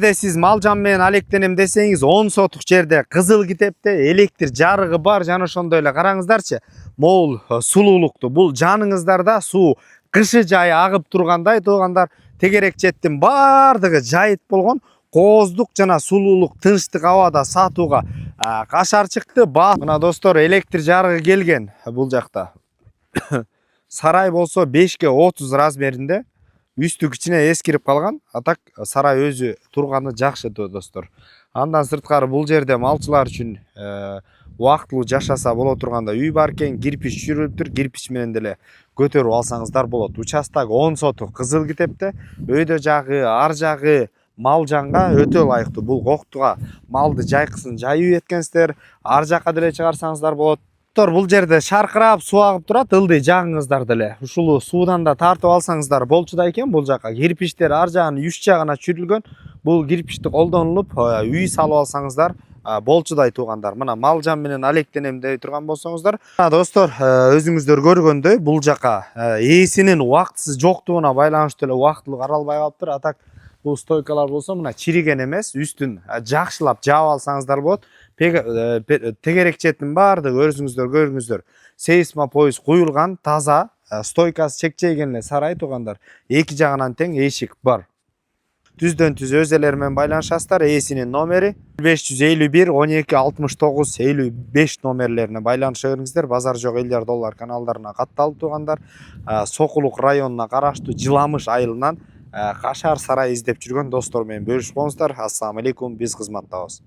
Siz Maljan менен алектенем десеңиз 10 сотук жерде Кызыл Китепте электр жарыгы бар жана ошондой эле караңыздарчы. Могул сулуулукту бул жаныңыздарда суу кышы жайы агып тургандай туугандар, тегерекчеттин бардыгы жайыт болгон. Кооздук жана сулуулук тынчтык абада сатууга кашар чыкты. Мына достор, электр жарыгы келген бул жакта. Сарай болсо 5:30 размеринде. Үстү кичине эскирип калган. Атак сарай өзү турганы жакшы достор. Андан сырткары бул жерде малчылар үчүн убактылуу жашаса боло тургандай үй бар экен. Кирпич жүрүлүптүр. Кирпич менен деле көтөрүп алсаңыздар болот. Участок 10 сотук Кызыл Китепте. Өйдө жагы, ар жагы Малжанга өтө ылайыктуу. Бул коктуга малды жайкысын жайып эткенсиздер. Ар жакка деле чыгарсаңыздар болот. Бул жерде шаркырап суу агып турат, ылдый жагыңыздар деле. Ушул суудан да тартып алсаңыздар болчу экен. Бул жака кирпичтер ар жагын 3 жагына чүрүлгөн. Бул кирпичти колдонулуп, үй салып алсаңыздар болчудай туугандар. Мына Малжан менен алектенем дей турган болсоңуздар. Достор, өзүңүздөр көргөндөй бул жака ээсинин убактысы жоктугуна байланыштуу эле убактылуу каралбай калыптыр. Атак бул стойкалар болсо мына чириген эмес, үстүн жакшылап жаап алсаңыздар болот. Тегерекчеттин бардыгы өзүңүздөр көрүңүздөр. Сейсмопоиз куюлган, таза, стойкасы чекчейген эле сарай туугандар. Эки жагынан тең эшик бар. Түздөн түз өз элери менен байланышасыздар. Ээсинин номери 551 12 69 55 номерлерине байланыша бериңиздер. Базар жок элдер доллар каналдарына катталып туугандар. Сокулук районуна караштуу Жыламыш айылынан кашар сарай издеп жүргөн достор менен бөлүшүп коңуздар. Ассаламу алейкум, биз кызматтабыз.